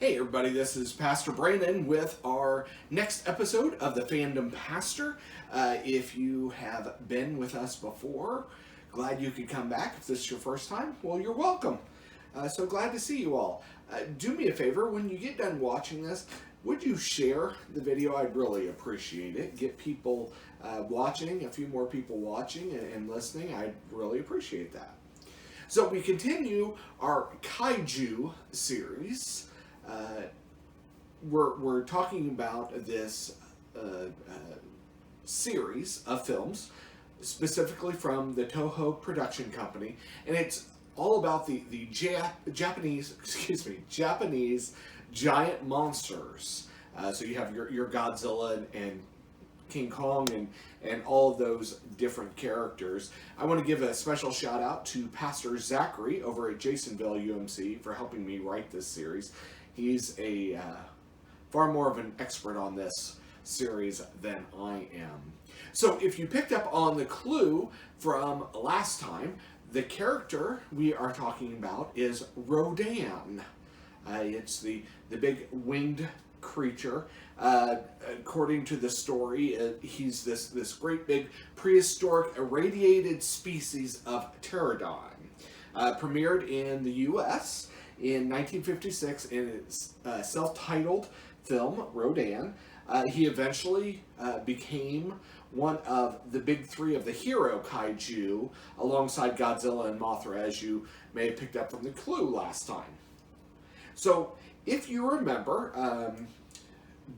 Hey everybody, this is Pastor Brandon with our next episode of the Fandom Pastor. If you have been with us before, glad you could come back. If this is your first time, well, you're welcome. So glad to see you all. Do me a favor, when you get done watching this, would you share the video? I'd really appreciate it. Get people watching, a few more people watching and listening. I'd really appreciate that. So we continue our Kaiju series. We're talking about this series of films, specifically from the Toho production company, and it's all about the Japanese giant monsters. So you have your Godzilla and King Kong and all of those different characters. I want to give a special shout out to Pastor Zachary over at Jasonville UMC for helping me write this series. He's a far more of an expert on this series than I am. So if you picked up on the clue from last time, the character we are talking about is Rodan. It's the big winged creature. According to the story, he's this great big prehistoric irradiated species of pterodon. Premiered in the U.S. in 1956 in its self-titled film, Rodan. He eventually became one of the big three of the hero Kaiju, alongside Godzilla and Mothra, as you may have picked up from the clue last time. So, if you remember,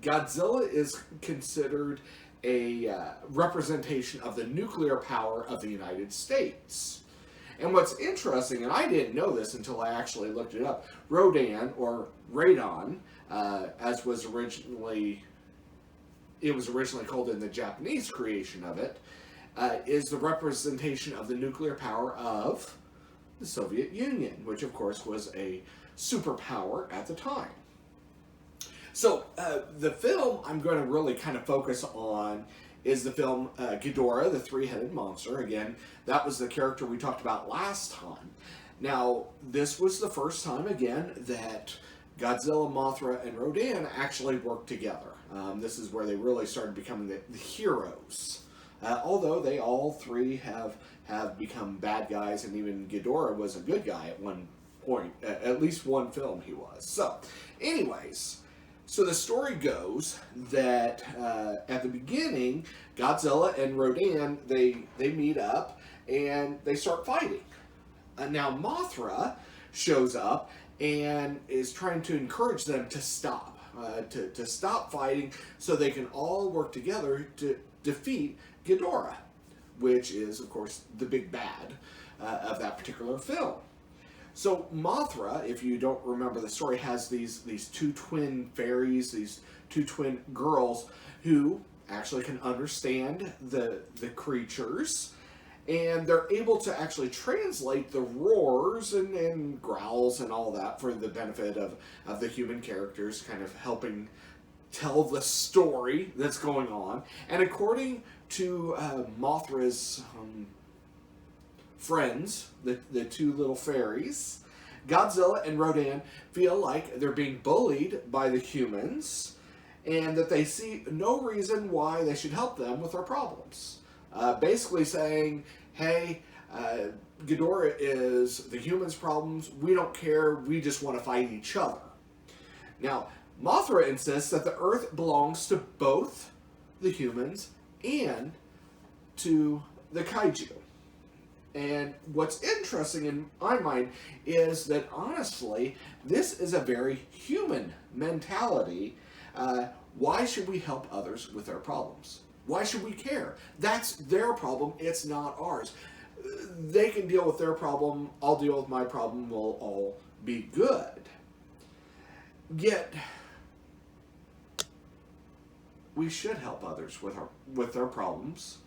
Godzilla is considered a representation of the nuclear power of the United States. And what's interesting, and I didn't know this until I actually looked it up, Rodan, or Radon, as was originally called in the Japanese creation of it, is the representation of the nuclear power of the Soviet Union, which of course was a superpower at the time. So the film I'm going to really kind of focus on is the film Ghidorah, the three-headed monster. Again, that was the character we talked about last time. Now, this was the first time, again, that Godzilla, Mothra, and Rodan actually worked together. This is where they really started becoming the heroes. Although they all three have become bad guys, and even Ghidorah was a good guy at one point. At least one film he was. So, anyways, so the story goes that at the beginning, Godzilla and Rodan, they meet up and they start fighting. Now Mothra shows up and is trying to encourage them to stop, to stop fighting so they can all work together to defeat Ghidorah, which is, of course, the big bad of that particular film. So Mothra, if you don't remember the story, has these two twin fairies, these two twin girls who actually can understand the creatures, and they're able to actually translate the roars and growls and all that for the benefit of the human characters, kind of helping tell the story that's going on. And according to Mothra's friends, the two little fairies, Godzilla and Rodan feel like they're being bullied by the humans and that they see no reason why they should help them with their problems. Basically saying, hey, Ghidorah is the humans' problems, we don't care, we just want to fight each other. Now, Mothra insists that the Earth belongs to both the humans and to the Kaiju. And what's interesting in my mind is that, honestly, this is a very human mentality. Why should we help others with their problems? Why should we care? That's their problem, it's not ours. They can deal with their problem, I'll deal with my problem, we'll all be good. Yet, we should help others with their problems.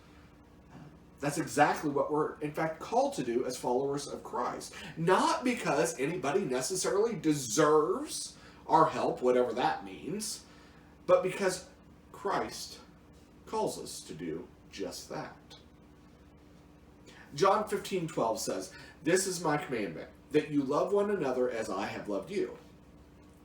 That's exactly what we're, in fact, called to do as followers of Christ. Not because anybody necessarily deserves our help, whatever that means, but because Christ calls us to do just that. John 15:12 says, "This is my commandment, that you love one another as I have loved you.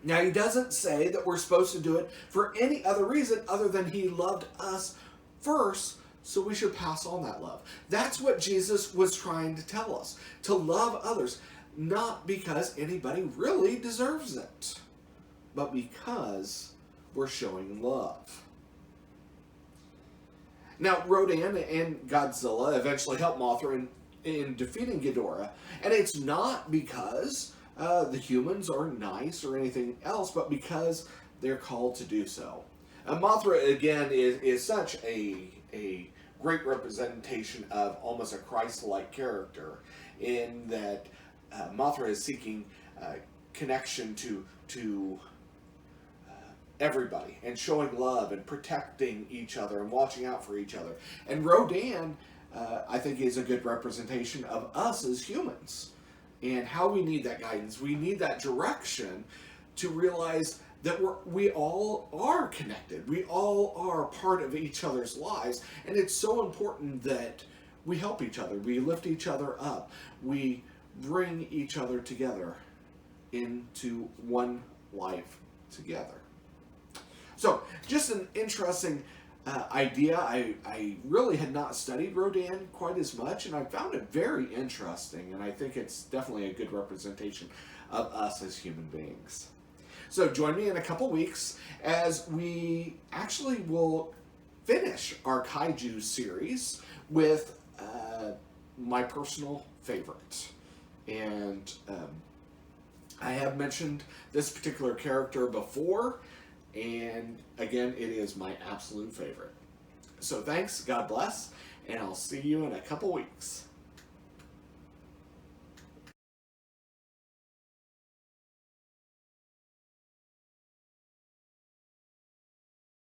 Now, he doesn't say that we're supposed to do it for any other reason other than he loved us first, so we should pass on that love. That's what Jesus was trying to tell us, to love others, not because anybody really deserves it, but because we're showing love. Now, Rodan and Godzilla eventually help Mothra in defeating Ghidorah, and it's not because the humans are nice or anything else, but because they're called to do so. Mothra, again, is such a great representation of almost a Christ-like character, in that Mothra is seeking connection to everybody, and showing love and protecting each other and watching out for each other. And Rodan, I think, is a good representation of us as humans and how we need that guidance. We need that direction to realize that we all are connected. We all are part of each other's lives, and it's so important that we help each other. We lift each other up. We bring each other together into one life together. So, just an interesting idea. I really had not studied Rodan quite as much, and I found it very interesting, and I think it's definitely a good representation of us as human beings. So join me in a couple weeks as we actually will finish our Kaiju series with my personal favorite. And I have mentioned this particular character before, and again, it is my absolute favorite. So thanks, God bless, and I'll see you in a couple weeks.